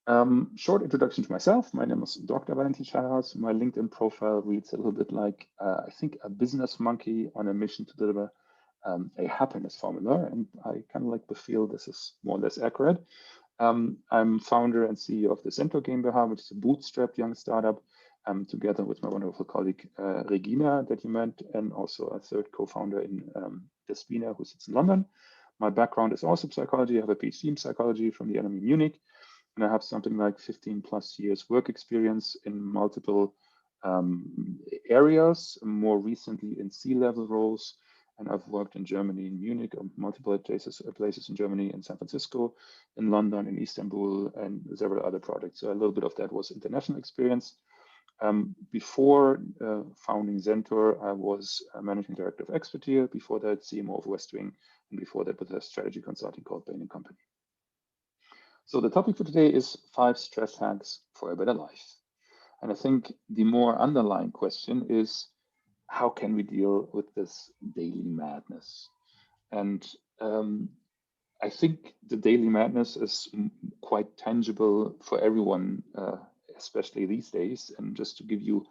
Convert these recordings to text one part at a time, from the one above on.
Short introduction to myself. My name is Dr. Valentin Schallhaus. My LinkedIn profile reads a little bit like, I think, a business monkey on a mission to deliver a happiness formula. And I kind of like to feel this is more or less accurate. I'm founder and CEO of the Zentor GmbH, which is a bootstrapped young startup, together with my wonderful colleague Regina that you met, and also a third co-founder in Despina, who sits in London. My background is also psychology. I have a PhD in psychology from the LME Munich, and I have something like 15 plus years work experience in multiple areas, more recently in C-level roles. And I've worked in Germany, in Munich, multiple places in Germany, in San Francisco, in London, in Istanbul, and several other projects. So a little bit of that was international experience. Before founding Zentor, I was a managing director of Expertise. Before that, CMO of Westwing, and before that, with a strategy consulting called Bain & Company. So the topic for today is 5 stress hacks for a better life. And I think the more underlying question is, how can we deal with this daily madness? And I think the daily madness is quite tangible for everyone, especially these days. And just to give you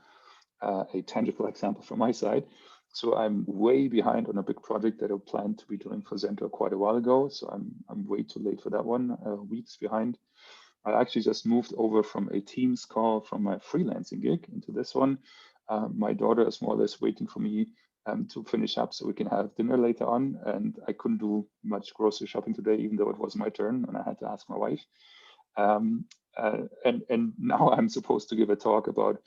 a tangible example from my side, so I'm way behind on a big project that I planned to be doing for Zentor quite a while ago. So I'm way too late for that one, weeks behind. I actually just moved over from a Teams call from my freelancing gig into this one. My daughter is more or less waiting for me to finish up so we can have dinner later on. And I couldn't do much grocery shopping today, even though it was my turn, and I had to ask my wife. And now I'm supposed to give a talk about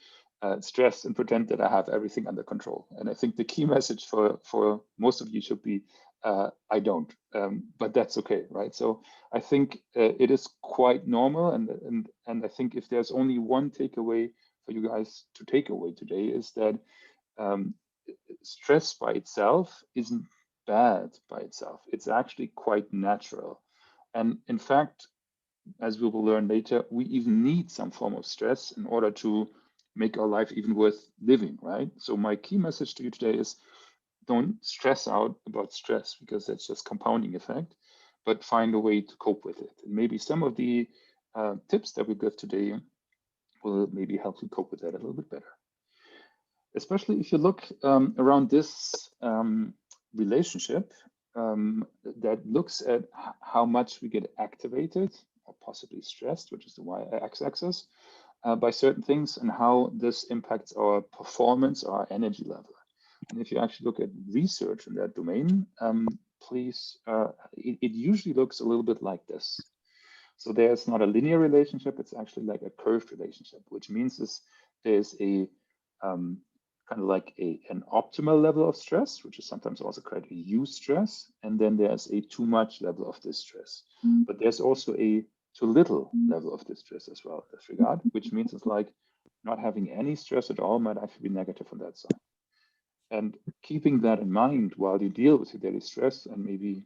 stress and pretend that I have everything under control. And I think the key message for most of you should be, I don't, but that's okay, right? So I think it is quite normal. And I think if there's only one takeaway for you guys to take away today is that stress by itself isn't bad by itself. It's actually quite natural. And in fact, as we will learn later, we even need some form of stress in order to make our life even worth living, right? So my key message to you today is don't stress out about stress because that's just compounding effect, but find a way to cope with it. And maybe some of the tips that we give today will maybe help you cope with that a little bit better. Especially if you look around this relationship that looks at how much we get activated or possibly stressed, which is the y-axis, by certain things, and how this impacts our performance, our energy level. And if you actually look at research in that domain, please, it usually looks a little bit like this. So there's not a linear relationship, it's actually like a curved relationship, which means there's a kind of like an optimal level of stress, which is sometimes also called a eustress, and then there's a too much level of distress. But there's also a too little level of distress as well in this regard, which means it's like not having any stress at all might actually be negative on that side. And keeping that in mind while you deal with your daily stress and maybe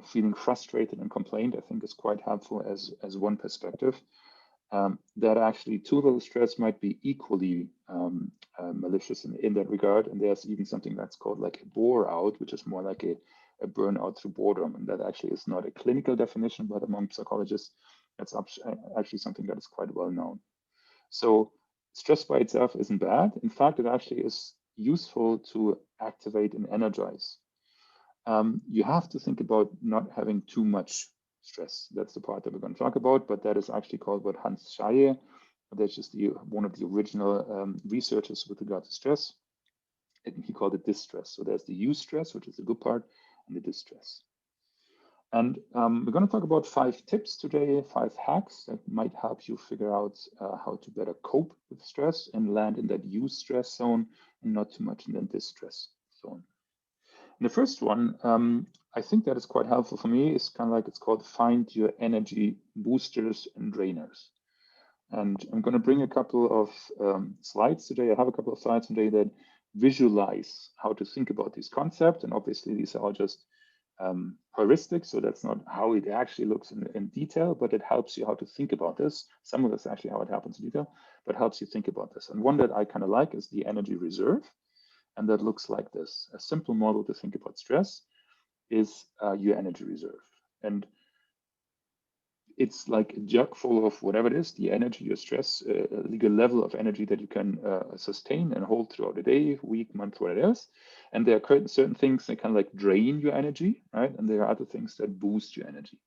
feeling frustrated and complained, I think is quite helpful as one perspective. That actually too little stress might be equally malicious in that regard. And there's even something that's called like a bore out, which is more like a burnout through boredom. And that actually is not a clinical definition, but among psychologists, that's actually something that is quite well known. So stress by itself isn't bad. In fact, it actually is useful to activate and energize. You have to think about not having too much stress. That's the part that we're going to talk about, but that is actually called what Hans Schaie, that's just one of the original researchers with regard to stress. And he called it distress. So there's the eustress, which is the good part, and the distress. And we're going to talk about 5 tips today, 5 hacks that might help you figure out how to better cope with stress and land in that eustress zone and not too much in the distress zone. And the first one, I think that is quite helpful for me, is kind of like it's called find your energy boosters and drainers. And I'm going to bring a couple of slides today. I have a couple of slides today that visualize how to think about these concepts. And obviously, these are all just heuristic, so that's not how it actually looks in detail, but it helps you how to think about this. Some of this actually how it happens in detail, but helps you think about this. And one that I kind of like is the energy reserve. And that looks like this. A simple model to think about stress is your energy reserve. And it's like a jug full of whatever it is, the energy, your stress, a legal level of energy that you can sustain and hold throughout the day, week, month, what it is. And there are certain things that kind of like drain your energy, right? And there are other things that boost your energy.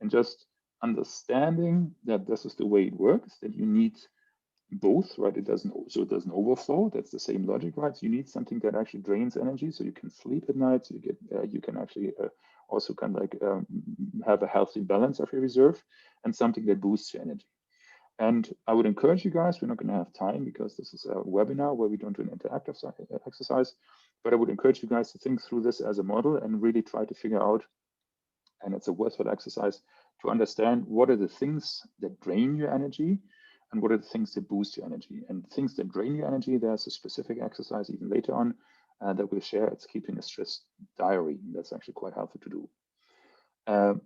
And just understanding that this is the way it works, that you need both, right? It doesn't overflow. That's the same logic, right? So you need something that actually drains energy, so you can sleep at night. So you can actually also kind of like have a healthy balance of your reserve, and something that boosts your energy. And I would encourage you guys. We're not going to have time because this is a webinar where we don't do an interactive exercise, but I would encourage you guys to think through this as a model and really try to figure out. And it's a worthwhile exercise to understand what are the things that drain your energy and what are the things that boost your energy. And things that drain your energy, there's a specific exercise even later on that we'll share. It's keeping a stress diary. That's actually quite helpful to do.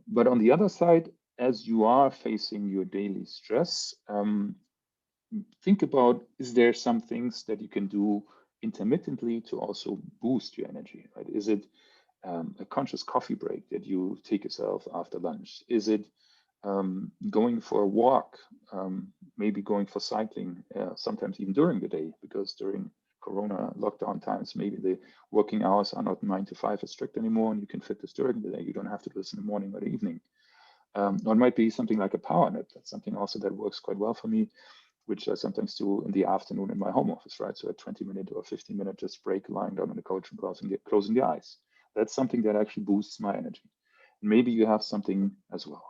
But on the other side, as you are facing your daily stress, think about, is there some things that you can do intermittently to also boost your energy, right? Is it a conscious coffee break that you take yourself after lunch? Is it going for a walk, maybe going for cycling, sometimes even during the day, because during Corona lockdown times, maybe the working hours are not 9 to 5 as strict anymore, and you can fit this during the day. You don't have to do this in the morning or the evening. Or it might be something like a power nap. That's something also that works quite well for me, which I sometimes do in the afternoon in my home office, right? So a 20-minute or 15-minute just break, lying down on the couch and closing the eyes. That's something that actually boosts my energy. Maybe you have something as well.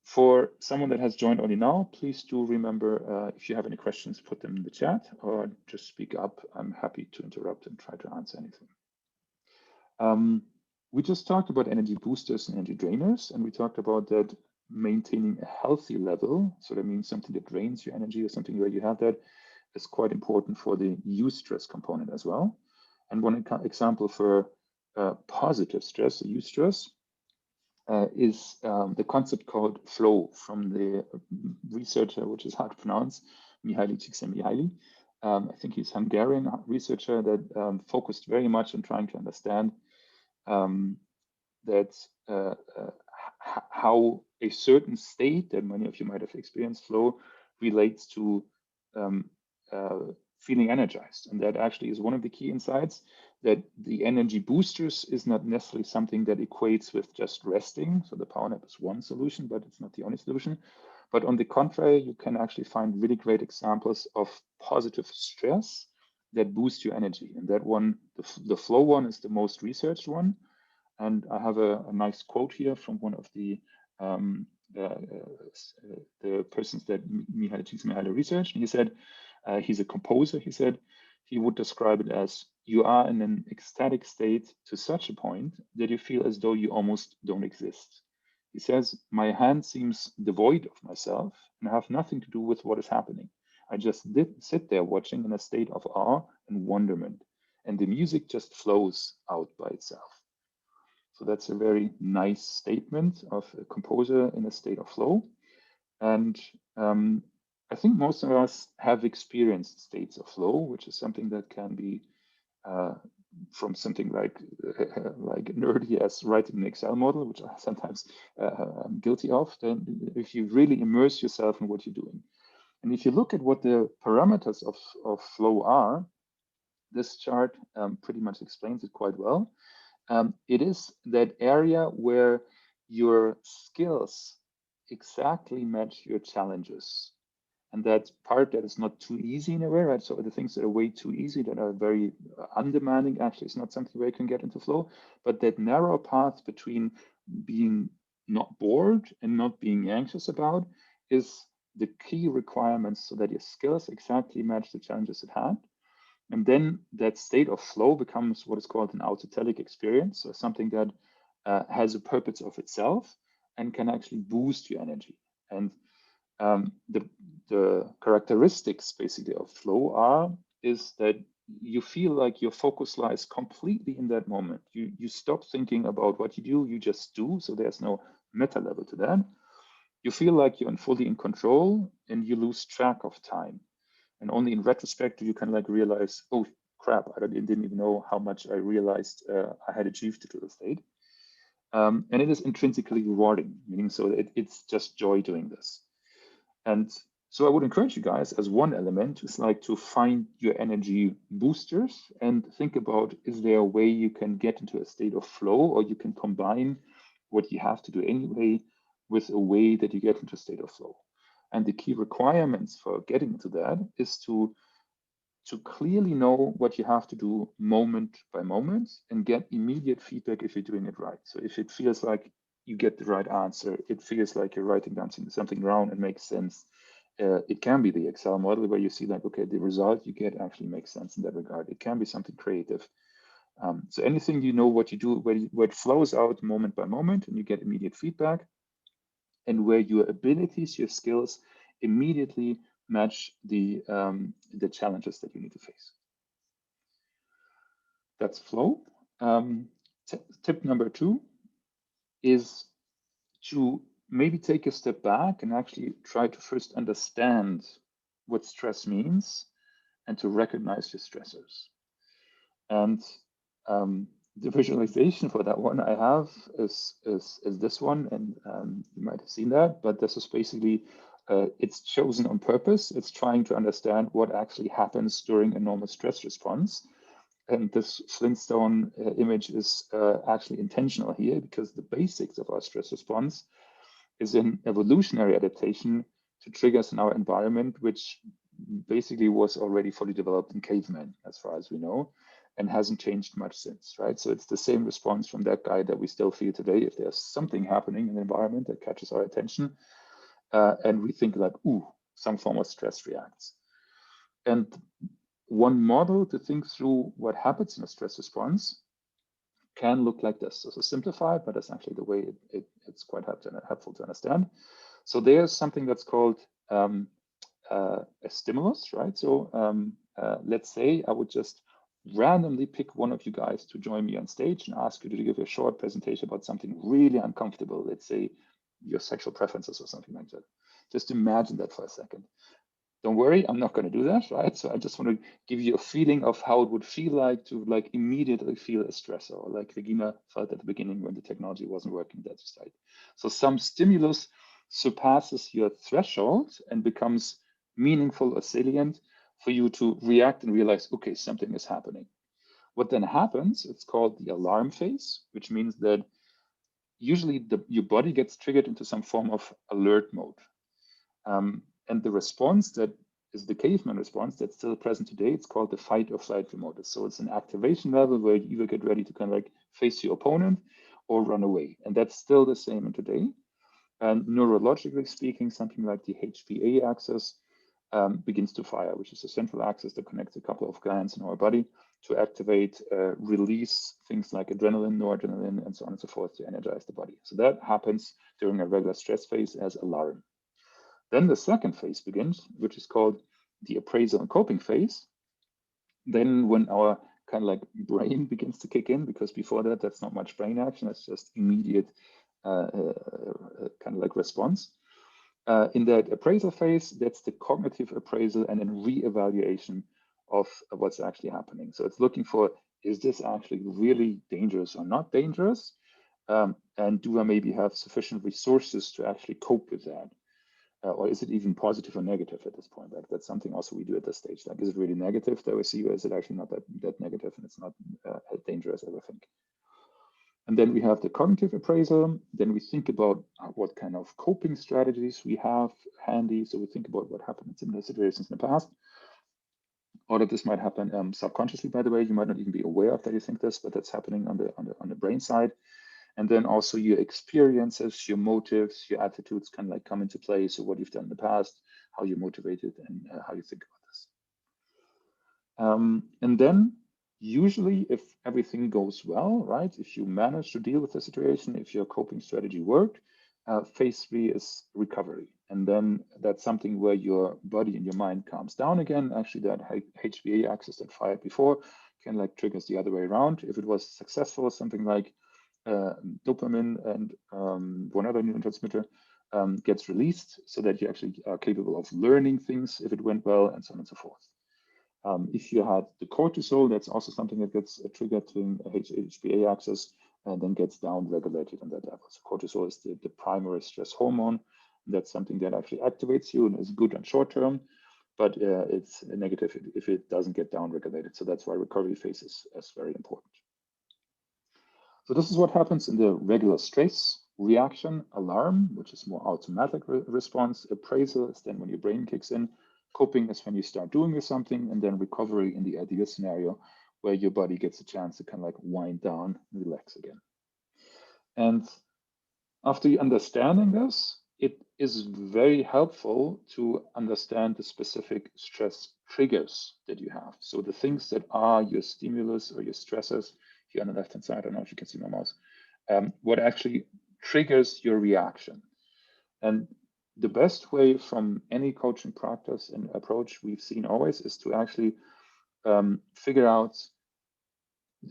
For someone that has joined only now, please do remember, if you have any questions, put them in the chat or just speak up. I'm happy to interrupt and try to answer anything. We just talked about energy boosters and energy drainers, and we talked about that maintaining a healthy level. So that means something that drains your energy or something where you have that is quite important for the eustress component as well. And one example for positive stress, eustress, is the concept called flow from the researcher, which is hard to pronounce, Mihaly Csikszentmihalyi. I think he's a Hungarian researcher that focused very much on trying to understand that how a certain state that many of you might have experienced, flow, relates to feeling energized. And that actually is one of the key insights, that the energy boosters is not necessarily something that equates with just resting. So the power nap is one solution, but it's not the only solution. But on the contrary, you can actually find really great examples of positive stress that boost your energy. And that one, the flow one, is the most researched one. And I have a nice quote here from one of the persons that Mihaly Csikszentmihalyi researched. And he said, he's a composer. He said he would describe it as, you are in an ecstatic state to such a point that you feel as though you almost don't exist. He says, my hand seems devoid of myself and have nothing to do with what is happening. I just sit there watching in a state of awe and wonderment, and the music just flows out by itself. So that's a very nice statement of a composer in a state of flow. And I think most of us have experienced states of flow, which is something that can be from something like nerdy as writing an Excel model, which I sometimes am guilty of. Then if you really immerse yourself in what you're doing. And if you look at what the parameters of flow are, this chart pretty much explains it quite well. It is that area where your skills exactly match your challenges. And that part that is not too easy in a way, right? So the things that are way too easy, that are very undemanding, actually is not something where you can get into flow. But that narrow path between being not bored and not being anxious about is the key requirements, so that your skills exactly match the challenges at hand. And then that state of flow becomes what is called an autotelic experience, so something that has a purpose of itself and can actually boost your energy. And the characteristics basically of flow is that you feel like your focus lies completely in that moment. You stop thinking about what you do, you just do. So there's no meta level to that. You feel like you're fully in control and you lose track of time. And only in retrospect do you kind of like realize, oh crap, I didn't even know how much I realized I had achieved to the state. And it is intrinsically rewarding, meaning so that it's just joy doing this. And so I would encourage you guys as one element is like to find your energy boosters and think about, is there a way you can get into a state of flow, or you can combine what you have to do anyway with a way that you get into a state of flow. And the key requirements for getting to that is to clearly know what you have to do moment by moment and get immediate feedback if you're doing it right. So if it feels like you get the right answer, it feels like you're writing down something down and makes sense. It can be the Excel model where you see like, okay, the result you get actually makes sense in that regard. It can be something creative. So anything you know what you do, where it flows out moment by moment and you get immediate feedback, and where your abilities, your skills immediately match the challenges that you need to face. That's flow. Tip number 2 is to maybe take a step back and actually try to first understand what stress means and to recognize your stressors. And the visualization for that one I have is this one, and you might have seen that, but this is basically, it's chosen on purpose. It's trying to understand what actually happens during a normal stress response. And this Flintstone image is actually intentional here, because the basics of our stress response is an evolutionary adaptation to triggers in our environment, which basically was already fully developed in cavemen, as far as we know, and hasn't changed much since, right? So it's the same response from that guy that we still feel today. If there's something happening in the environment that catches our attention, and we think like, ooh, some form of stress reacts. And one model to think through what happens in a stress response can look like this. This is simplified, but that's actually the way it's quite helpful to understand. So there's something that's called a stimulus, right? So let's say I would just randomly pick one of you guys to join me on stage and ask you to give a short presentation about something really uncomfortable. Let's say your sexual preferences or something like that. Just imagine that for a second. Don't worry, I'm not going to do that, right? So I just want to give you a feeling of how it would feel like to like immediately feel a stressor, like Regina felt at the beginning when the technology wasn't working that side. So some stimulus surpasses your threshold and becomes meaningful or salient for you to react and realize, okay, something is happening. What then happens, it's called the alarm phase, which means that usually your body gets triggered into some form of alert mode. And the response that is the caveman response that's still present today, it's called the fight or flight remote. So it's an activation level where you either get ready to kind of like face your opponent or run away. And that's still the same in today. And neurologically speaking, something like the HPA axis begins to fire, which is a central axis that connects a couple of glands in our body to activate, release things like adrenaline, noradrenaline, and so on and so forth to energize the body. So that happens during a regular stress phase as alarm. Then the second phase begins, which is called the appraisal and coping phase. Then when our kind of like brain begins to kick in, because before that, that's not much brain action, that's just immediate kind of like response. In that appraisal phase, that's the cognitive appraisal and then re-evaluation of what's actually happening. So it's looking for, is this actually really dangerous or not dangerous? And do I maybe have sufficient resources to actually cope with that? Or is it even positive or negative at this point? Like that's something also we do at this stage. Like, is it really negative that we see, or is it actually not that negative and it's not as dangerous as I think? And then we have the cognitive appraisal. Then we think about what kind of coping strategies we have handy. So we think about what happened in similar situations in the past. All of this might happen subconsciously, by the way. You might not even be aware of that you think this, but that's happening on the brain side. And then also your experiences, your motives, your attitudes can like come into play. So what you've done in the past, how you're motivated, and how you think about this. And then usually if everything goes well, right, if you manage to deal with the situation, if your coping strategy worked, phase 3 is recovery. And then that's something where your body and your mind calms down again. Actually, that HPA axis that fired before can like triggers the other way around. If it was successful, something like dopamine and one other neurotransmitter gets released so that you actually are capable of learning things if it went well, and so on and so forth. If you had the cortisol, that's also something that gets triggered in HPA axis. and then gets down regulated on that level. So cortisol is the primary stress hormone. That's something that actually activates you and is good on short term, but it's negative if it doesn't get down regulated. So that's why recovery phase is very important. So this is what happens in the regular stress reaction. Alarm, which is more automatic response. Appraisal is then when your brain kicks in. Coping is when you start doing something, and then recovery in the ideal scenario where your body gets a chance to kind of like wind down, relax again. And after understanding this, it is very helpful to understand the specific stress triggers that you have. So the things that are your stimulus or your stressors, here on the left-hand side, I don't know if you can see my mouse, what actually triggers your reaction. And the best way from any coaching practice and approach we've seen always is to actually figure out,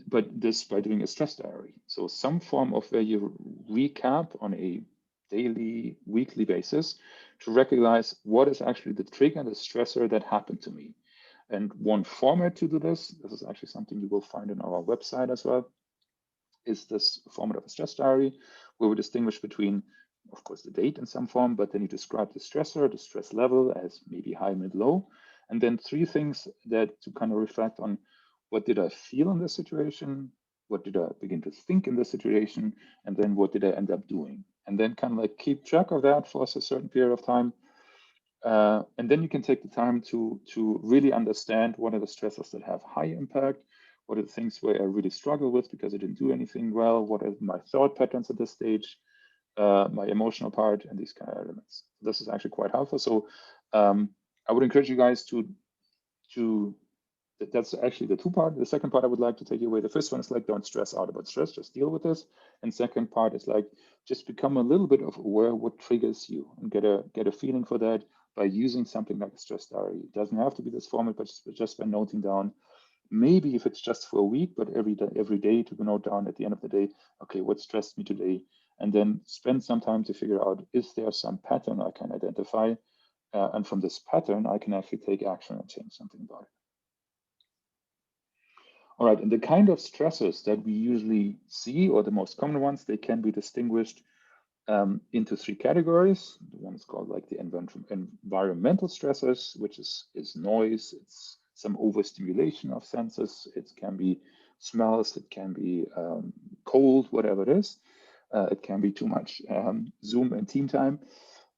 but this by doing a stress diary. So some form of where you recap on a daily, weekly basis to recognize what is actually the trigger, the stressor that happened to me. And one format to do this is actually something you will find on our website as well, is this format of a stress diary, where we distinguish between, of course, the date in some form, but then you describe the stressor, the stress level as maybe high, mid, low, and then 3 things that to kind of reflect on: what did I feel in this situation? What did I begin to think in this situation? And then what did I end up doing? And then kind of like keep track of that for a certain period of time. And then you can take the time to really understand what are the stressors that have high impact, what are the things where I really struggle with because I didn't do anything well, what are my thought patterns at this stage, my emotional part, and these kind of elements. This is actually quite helpful. So I would encourage you guys to that's actually the 2 part. The second part I would like to take you away. The first one is like, don't stress out about stress, just deal with this. And second part is like, just become a little bit of aware what triggers you and get a feeling for that by using something like a stress diary. It doesn't have to be this format, but just by noting down, maybe if it's just for a week, but every day to note down at the end of the day, okay, what stressed me today? And then spend some time to figure out, is there some pattern I can identify? And from this pattern, I can actually take action and change something about it. All right, and the kind of stressors that we usually see, or the most common ones, they can be distinguished into 3 categories. The one is called like the environmental stressors, which is noise, it's some overstimulation of senses, it can be smells, it can be cold, whatever it is. It can be too much Zoom and team time.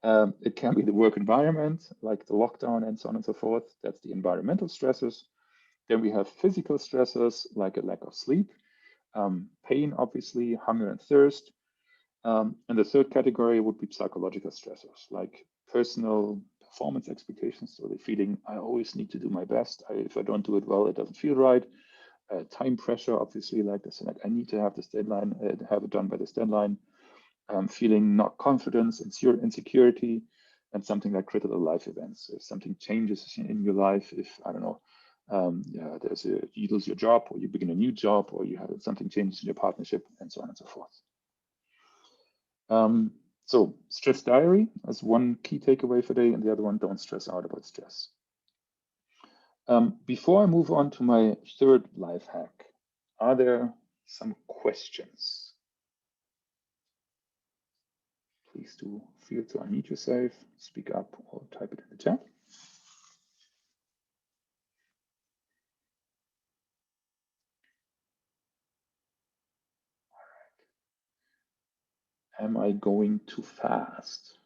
It can be the work environment, like the lockdown and so on and so forth. That's the environmental stressors. Then we have physical stressors, like a lack of sleep, pain, obviously, hunger and thirst. And the third category would be psychological stressors, like personal performance expectations. So the feeling, I always need to do my best. If I don't do it well, it doesn't feel right. Time pressure, obviously, like this, like I need to have this deadline, have it done by this deadline. Feeling not confidence, insecurity, and something like critical life events. If something changes in your life, if, I don't know, you lose your job, or you begin a new job, or you have something changes in your partnership, and so on and so forth. So stress diary as one key takeaway for today, and the other one, don't stress out about stress. Before I move on to my third life hack, are there some questions? Please do feel to unmute yourself, speak up, or type it in the chat. All right. Am I going too fast?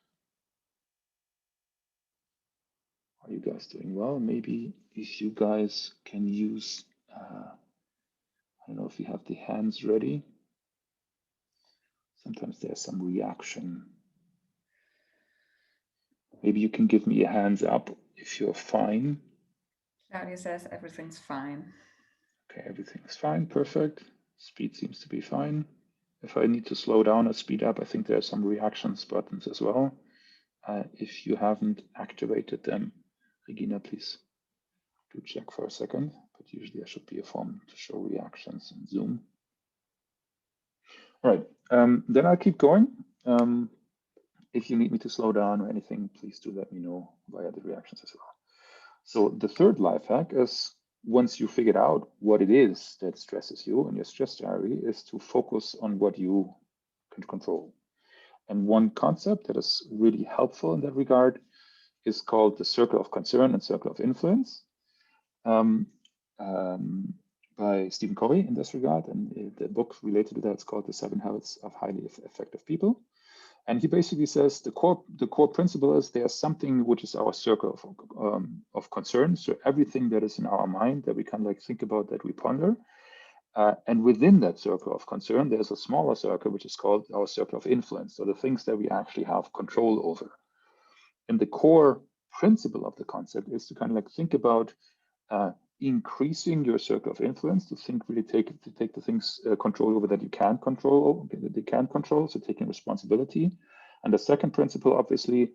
Are you guys doing well? Maybe if you guys can use, I don't know if you have the hands ready. Sometimes there's some reaction. Maybe you can give me a hands up if you're fine. Claudia says everything's fine. Okay, everything's fine, perfect. Speed seems to be fine. If I need to slow down or speed up, I think there are some reactions buttons as well. If you haven't activated them, Regina, please do check for a second. But usually there should be a form to show reactions in Zoom. All right, then I'll keep going. If you need me to slow down or anything, please do let me know via the reactions as well. So the third life hack is once you figured out what it is that stresses you in your stress diary, is to focus on what you can control. And one concept that is really helpful in that regard is called the circle of concern and circle of influence, um, um, by Stephen Covey in this regard. And the book related to that is called The 7 Habits of Highly Effective People. And he basically says the core principle is there's something which is our circle of concern. So everything that is in our mind that we kind of like think about, that we ponder. And within that circle of concern, there's a smaller circle, which is called our circle of influence. So the things that we actually have control over. And the core principle of the concept is to kind of like think about increasing your circle of influence, to think really take the things control over that you can control, that you can control, so taking responsibility. And the second principle, obviously,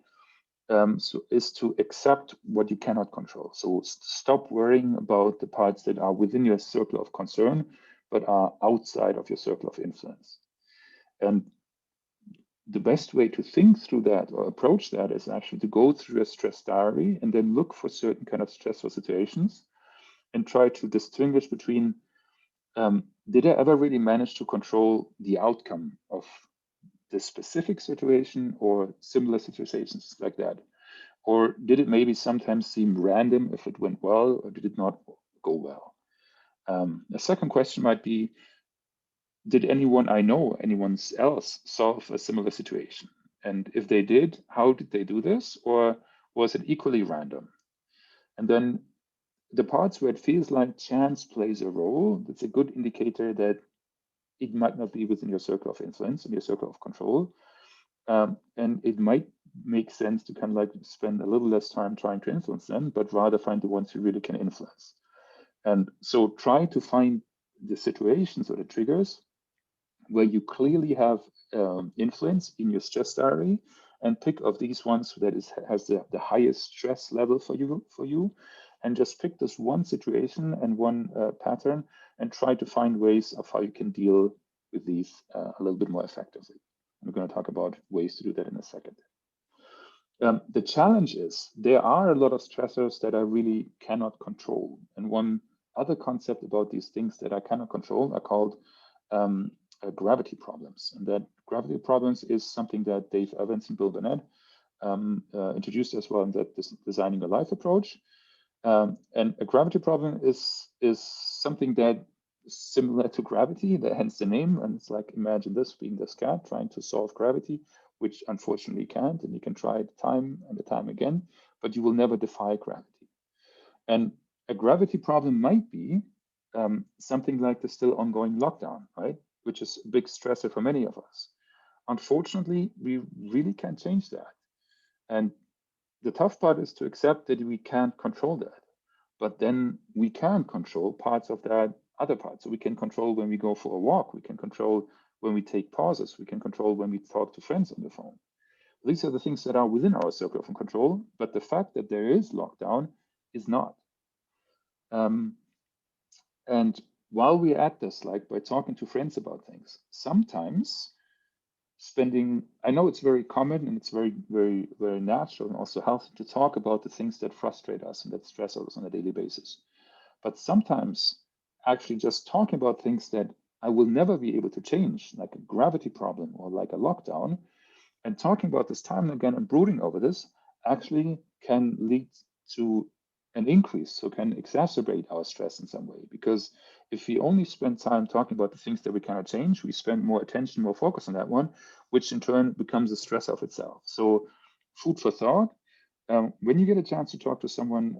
is to accept what you cannot control. So stop worrying about the parts that are within your circle of concern, but are outside of your circle of influence. And the best way to think through that or approach that is actually to go through a stress diary and then look for certain kind of stressful situations and try to distinguish between, did I ever really manage to control the outcome of this specific situation or similar situations like that? Or did it maybe sometimes seem random if it went well, or did it not go well? A second question might be, did anyone I know, anyone else, solve a similar situation? And if they did, how did they do this? Or was it equally random? And then the parts where it feels like chance plays a role, that's a good indicator that it might not be within your circle of influence and your circle of control. And it might make sense to kind of like spend a little less time trying to influence them, but rather find the ones you really can influence. And so try to find the situations or the triggers where you clearly have influence in your stress diary, and pick of these ones that has the highest stress level for you, and just pick this one situation and one pattern and try to find ways of how you can deal with these a little bit more effectively. We're going to talk about ways to do that in a second. The challenge is there are a lot of stressors that I really cannot control. And one other concept about these things that I cannot control are called gravity problems. And that gravity problems is something that Dave Evans and Bill Burnett introduced as well in that designing a life approach. And a gravity problem is something that is similar to gravity, that hence the name. And it's like, imagine this being this cat trying to solve gravity, which unfortunately can't, and you can try it time and time again, but you will never defy gravity. And a gravity problem might be something like the still ongoing lockdown, right? Which is a big stressor for many of us. Unfortunately, we really can't change that. And the tough part is to accept that we can't control that. But then we can control parts of that other part. So we can control when we go for a walk. We can control when we take pauses. We can control when we talk to friends on the phone. These are the things that are within our circle of control. But the fact that there is lockdown is not. And while we're at this, like by talking to friends about things, sometimes I know it's very common and it's very, very, very natural and also healthy to talk about the things that frustrate us and that stress us on a daily basis. But sometimes actually just talking about things that I will never be able to change, like a gravity problem or like a lockdown, and talking about this time and again and brooding over this actually can lead to an increase, so can exacerbate our stress in some way. Because if we only spend time talking about the things that we cannot change, we spend more attention, more focus on that one, which in turn becomes a stress of itself. So, food for thought. When you get a chance to talk to someone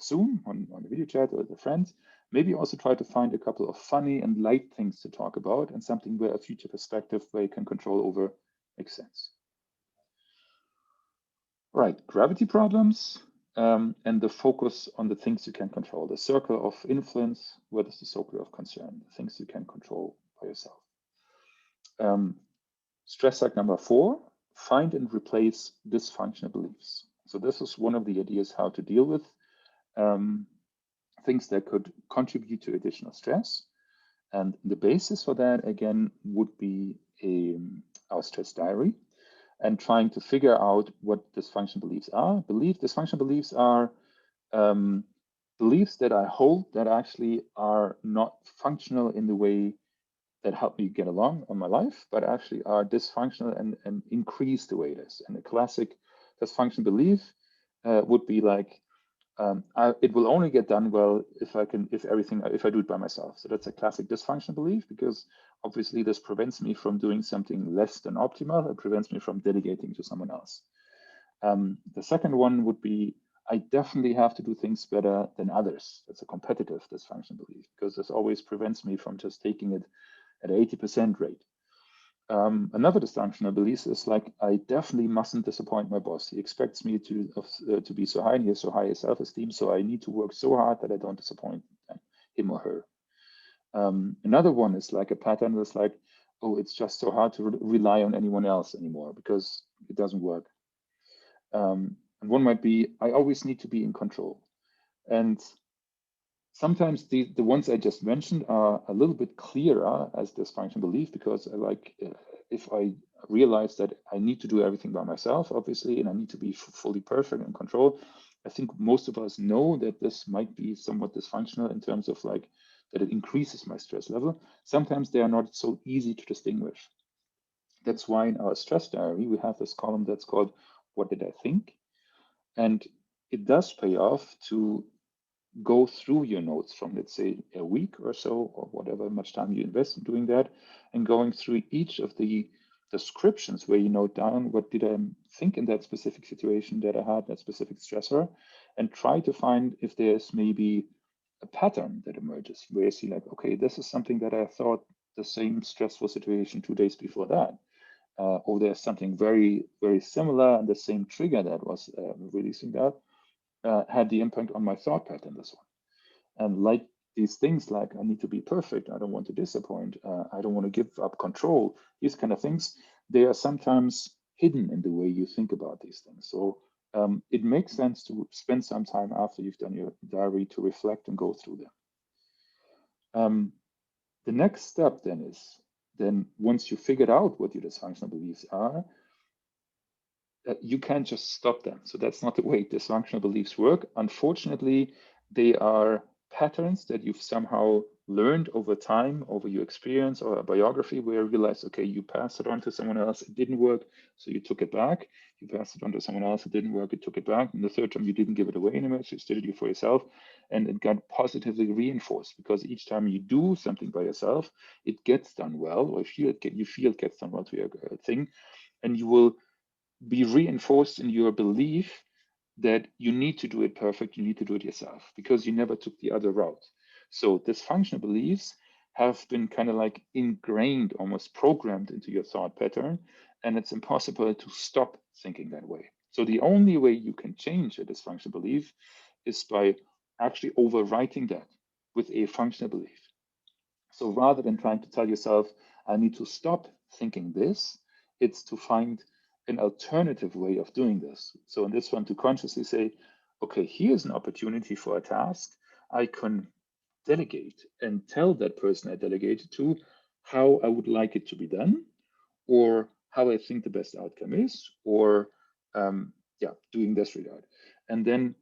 soon on a video chat or with a friend, maybe also try to find a couple of funny and light things to talk about and something where a future perspective where you can control over makes sense. Right, gravity problems and the focus on the things you can control. The circle of influence, what is the circle of concern? The things you can control by yourself. Stress hack number 4, find and replace dysfunctional beliefs. So this is one of the ideas how to deal with things that could contribute to additional stress. And the basis for that, again, would be our stress diary and trying to figure out what dysfunctional beliefs are. Dysfunctional beliefs are beliefs that I hold that actually are not functional in the way that help me get along on my life, but actually are dysfunctional and increase the way it is. And a classic dysfunction belief would be like, it will only get done well if I do it by myself. So that's a classic dysfunction belief, because obviously this prevents me from doing something less than optimal. It prevents me from delegating to someone else. The second one would be, I definitely have to do things better than others. That's a competitive dysfunction belief, because this always prevents me from just taking it at 80% rate. Another dysfunctional belief is like, I definitely mustn't disappoint my boss. He expects me to be so high, and he has so high self-esteem, so I need to work so hard that I don't disappoint him or her. Another one is like a pattern that's like, oh, it's just so hard to rely on anyone else anymore because it doesn't work. And one might be, I always need to be in control. And sometimes the ones I just mentioned are a little bit clearer as dysfunction belief, because if I realize that I need to do everything by myself, obviously, and I need to be fully perfect and control, I think most of us know that this might be somewhat dysfunctional in terms of like that it increases my stress level. Sometimes they are not so easy to distinguish. That's why in our stress diary, we have this column that's called "What did I think?" And it does pay off to go through your notes from, let's say, a week or so, or whatever much time you invest in doing that, and going through each of the descriptions where you note down what did I think in that specific situation that I had, that specific stressor, and try to find if there's maybe a pattern that emerges where you see like, okay, this is something that I thought the same stressful situation 2 days before that. Or there's something very, very similar, and the same trigger that was releasing that had the impact on my thought pattern, this one. And like these things, like I need to be perfect, I don't want to disappoint, I don't want to give up control, these kind of things, they are sometimes hidden in the way you think about these things. So it makes sense to spend some time after you've done your diary to reflect and go through them. The next step then is, then once you figured out what your dysfunctional beliefs are, you can't just stop them. So that's not the way dysfunctional beliefs work. Unfortunately, they are patterns that you've somehow learned over time, over your experience or a biography, where you realize, okay, you passed it on to someone else, it didn't work, so you took it back. You passed it on to someone else, it didn't work, you took it back. And the third time, you didn't give it away anymore, so you did it for yourself. And it got positively reinforced, because each time you do something by yourself, it gets done well, or you feel it gets done well to your thing, and you will be reinforced in your belief that you need to do it perfect, you need to do it yourself, because you never took the other route. So dysfunctional beliefs have been kind of like ingrained, almost programmed into your thought pattern, and it's impossible to stop thinking that way. So the only way you can change a dysfunctional belief is by actually overwriting that with a functional belief. So rather than trying to tell yourself, I need to stop thinking this, it's to find an alternative way of doing this. So in this one, to consciously say, okay, here's an opportunity for a task. I can delegate and tell that person I delegated to how I would like it to be done, or how I think the best outcome is, or doing this regard. And then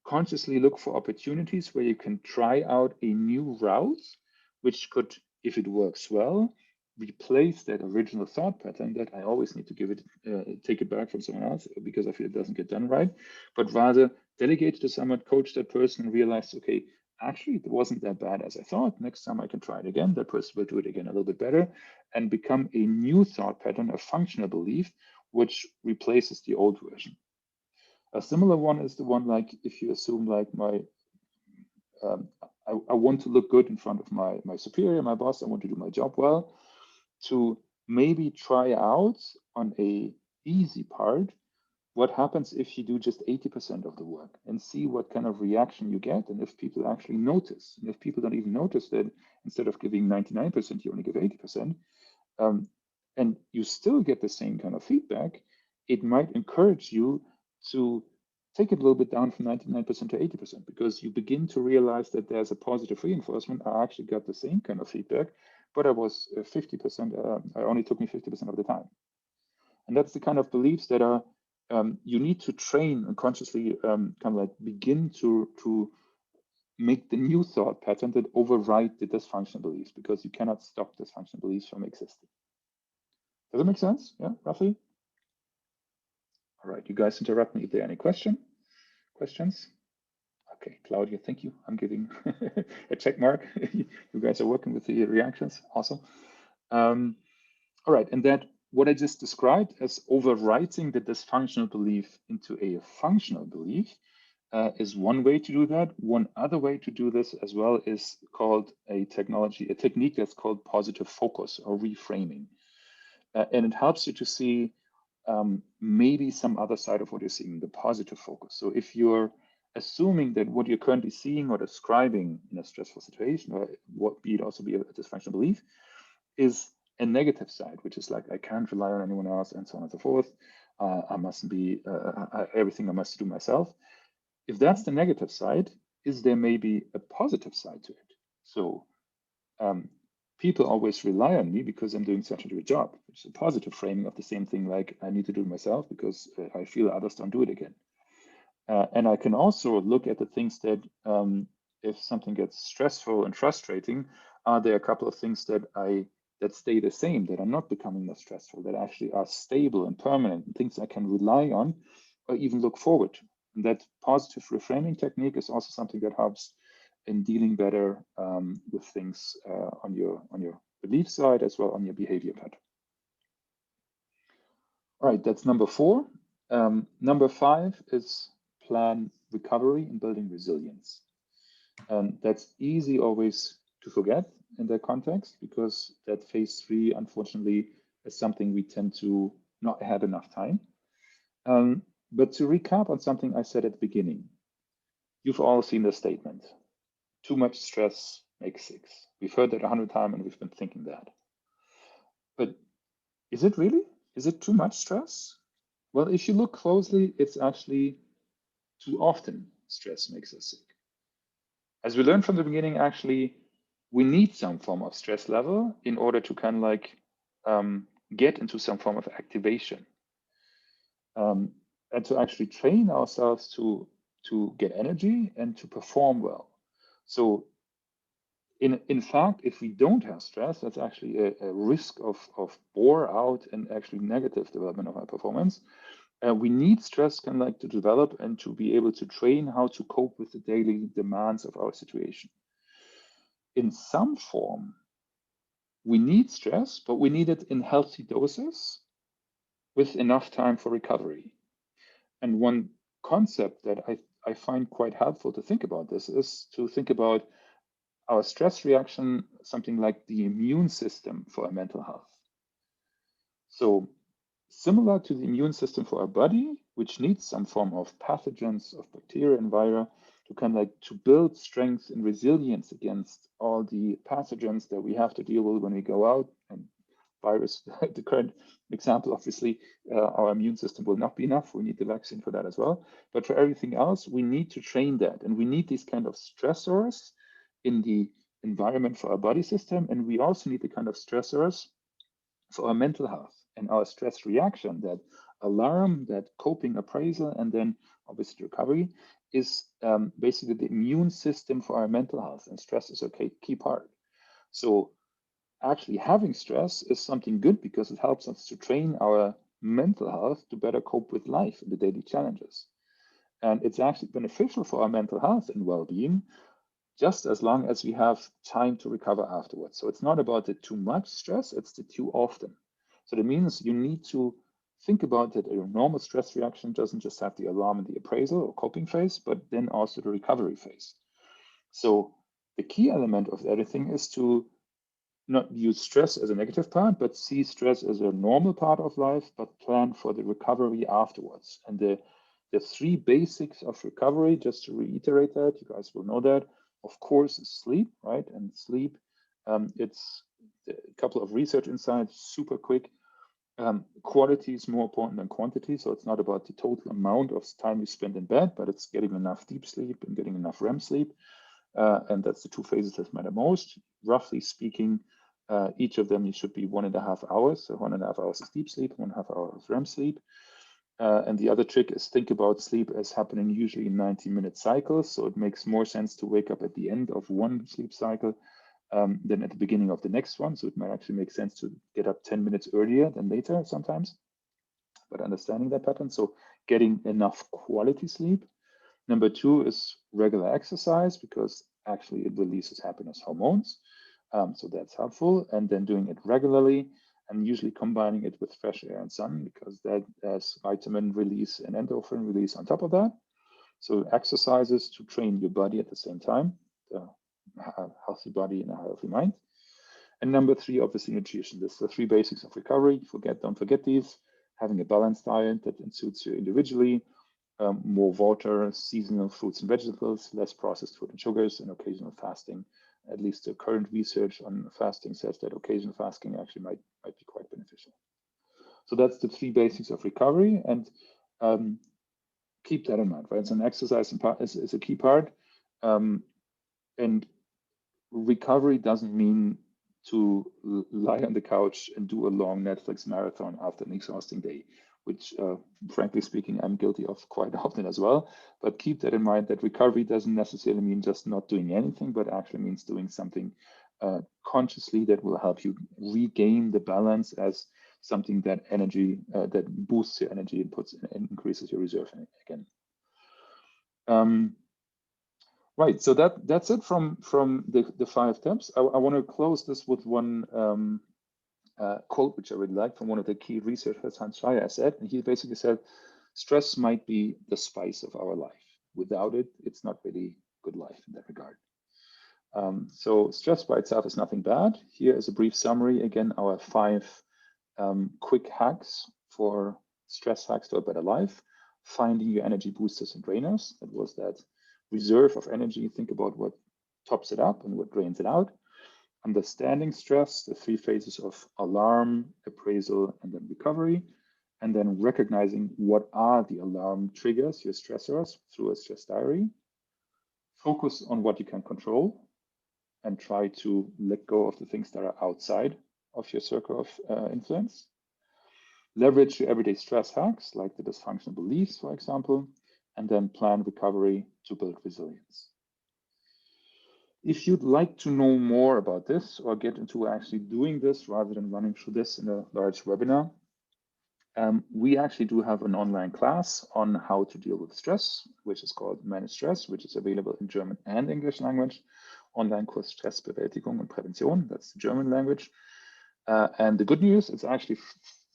consciously look for opportunities where you can try out a new route, which could, if it works well, replace that original thought pattern that I always need to take it back from someone else because I feel it doesn't get done right, but rather delegate to someone, coach that person, and realize, okay, actually, it wasn't that bad as I thought. Next time I can try it again. That person will do it again a little bit better, and become a new thought pattern, a functional belief, which replaces the old version. A similar one is the one like if you assume like um, I want to look good in front of my superior, my boss. I want to do my job well. To maybe try out on a easy part what happens if you do just 80% of the work and see what kind of reaction you get, and if people actually notice. And if people don't even notice that instead of giving 99%, you only give 80%, and you still get the same kind of feedback, it might encourage you to take it a little bit down from 99% to 80%, because you begin to realize that there's a positive reinforcement. I actually got the same kind of feedback, but I was 50%, I only took me 50% of the time. And that's the kind of beliefs that are you need to train and consciously kind of like begin to make the new thought pattern that override the dysfunctional beliefs, because you cannot stop dysfunctional beliefs from existing. Does that make sense? Yeah, roughly? All right, you guys interrupt me if there are any questions. Okay, Claudia, thank you. I'm giving a check mark. You guys are working with the reactions. Awesome. All right, and that what I just described as overwriting the dysfunctional belief into a functional belief is one way to do that. One other way to do this as well is called a technique that's called positive focus or reframing. And it helps you to see maybe some other side of what you're seeing, the positive focus. So if you're assuming that what you're currently seeing or describing in a stressful situation, or what be it also be a dysfunctional belief, is a negative side, which is like, I can't rely on anyone else, and so on and so forth. I mustn't be everything I must do myself. If that's the negative side, is there maybe a positive side to it? So people always rely on me because I'm doing such a good job, which is a positive framing of the same thing, like I need to do it myself because I feel others don't do it again. And I can also look at the things that if something gets stressful and frustrating, are there a couple of things that stay the same, that are not becoming more stressful, that actually are stable and permanent, and things I can rely on or even look forward to. And that positive reframing technique is also something that helps in dealing better with things on your belief side as well on your behavior pattern. All right, that's number 4. Number 5 is plan recovery and building resilience. That's easy always to forget in that context, because that phase 3, unfortunately, is something we tend to not have enough time. But to recap on something I said at the beginning, you've all seen the statement, too much stress makes sick. We've heard that 100 times and we've been thinking that. But is it really? Is it too much stress? Well, if you look closely, it's actually too often stress makes us sick. As we learned from the beginning, actually, we need some form of stress level in order to kind of like get into some form of activation and to actually train ourselves to get energy and to perform well. So in fact, if we don't have stress, that's actually a risk of bore out and actually negative development of our performance. We need stress kind of like to develop and to be able to train how to cope with the daily demands of our situation. In some form, we need stress, but we need it in healthy doses with enough time for recovery. And one concept that I find quite helpful to think about this is to think about our stress reaction, something like the immune system for our mental health. So similar to the immune system for our body, which needs some form of pathogens, of bacteria and vira, to kind of like to build strength and resilience against all the pathogens that we have to deal with when we go out. And virus, the current example, obviously, our immune system will not be enough. We need the vaccine for that as well. But for everything else, we need to train that. And we need these kind of stressors in the environment for our body system. And we also need the kind of stressors for our mental health and our stress reaction, that alarm, that coping appraisal, and then obviously recovery is basically the immune system for our mental health, and stress is a key part. So actually having stress is something good because it helps us to train our mental health to better cope with life and the daily challenges. And it's actually beneficial for our mental health and well-being, just as long as we have time to recover afterwards. So it's not about the too much stress, it's the too often. So that means you need to think about that a normal stress reaction doesn't just have the alarm and the appraisal or coping phase, but then also the recovery phase. So the key element of everything is to not use stress as a negative part, but see stress as a normal part of life, but plan for the recovery afterwards. And the 3 basics of recovery, just to reiterate that, you guys will know that, of course, is sleep, right? And sleep, it's a couple of research insights, super quick. Quality is more important than quantity. So it's not about the total amount of time you spend in bed, but it's getting enough deep sleep and getting enough REM sleep. And that's the 2 phases that matter most. Roughly speaking, each of them, you should be 1.5 hours. So 1.5 hours is deep sleep, 1.5 hours is REM sleep. And the other trick is think about sleep as happening usually in 90-minute cycles. So it makes more sense to wake up at the end of one sleep cycle than at the beginning of the next one. So it might actually make sense to get up 10 minutes earlier than later sometimes, but understanding that pattern. So getting enough quality sleep. Number two is regular exercise, because actually it releases happiness hormones. So that's helpful. And then doing it regularly, and usually combining it with fresh air and sun, because that has vitamin release and endorphin release on top of that. So exercises to train your body at the same time, a healthy body and a healthy mind. And number three, obviously nutrition. This is the three basics of recovery. Don't forget these. Having a balanced diet that suits you individually, more water, seasonal fruits and vegetables, less processed food and sugars, and occasional fasting. At least the current research on fasting says that occasional fasting actually might be quite beneficial. So that's the three basics of recovery, and keep that in mind, right? So an exercise is a key part, and recovery doesn't mean to lie on the couch and do a long Netflix marathon after an exhausting day, which, frankly speaking, I'm guilty of quite often as well. But keep that in mind, that recovery doesn't necessarily mean just not doing anything, but actually means doing something consciously that will help you regain the balance as something that that boosts your energy and increases your reserve again. Right, so that's it from the 5 tips. I want to close this with one quote which I really like from one of the key researchers, Hans Schreier, said, and he basically said, "Stress might be the spice of our life. Without it, it's not really good life in that regard." So stress by itself is nothing bad. Here is a brief summary. Again, our 5 quick hacks for stress hacks to a better life. Finding your energy boosters and drainers. That was that reserve of energy. Think about what tops it up and what drains it out. Understanding stress, the 3 phases of alarm, appraisal, and then recovery. And then recognizing what are the alarm triggers, your stressors, through a stress diary. Focus on what you can control and try to let go of the things that are outside of your circle of influence. Leverage your everyday stress hacks, like the dysfunctional beliefs, for example, and then plan recovery to build resilience. If you'd like to know more about this or get into actually doing this rather than running through this in a large webinar, we actually do have an online class on how to deal with stress, which is called Manage Stress, which is available in German and English language. Online-Kurs Stressbewältigung und Prävention, that's the German language. And the good news, it's actually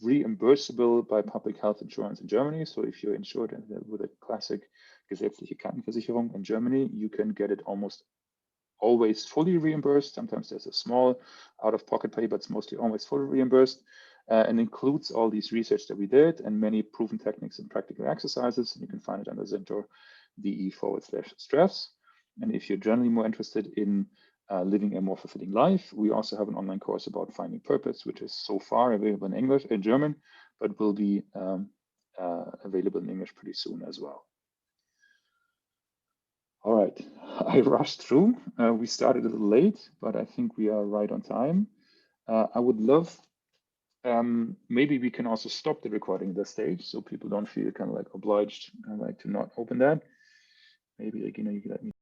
reimbursable by public health insurance in Germany. So if you're insured with a classic gesetzliche Krankenversicherung in Germany, you can get it almost always fully reimbursed. Sometimes there's a small out-of-pocket pay, but it's mostly always fully reimbursed, and includes all these research that we did and many proven techniques and practical exercises. You can find it under zentor.de/stress. And if you're generally more interested in living a more fulfilling life, we also have an online course about finding purpose, which is so far available in English and German, but will be available in English pretty soon as well. All right, I rushed through. We started a little late, but I think we are right on time. I would love, maybe we can also stop the recording at this stage so people don't feel kind of like obliged, kind of like to not open that. Maybe, like, you know, you can let me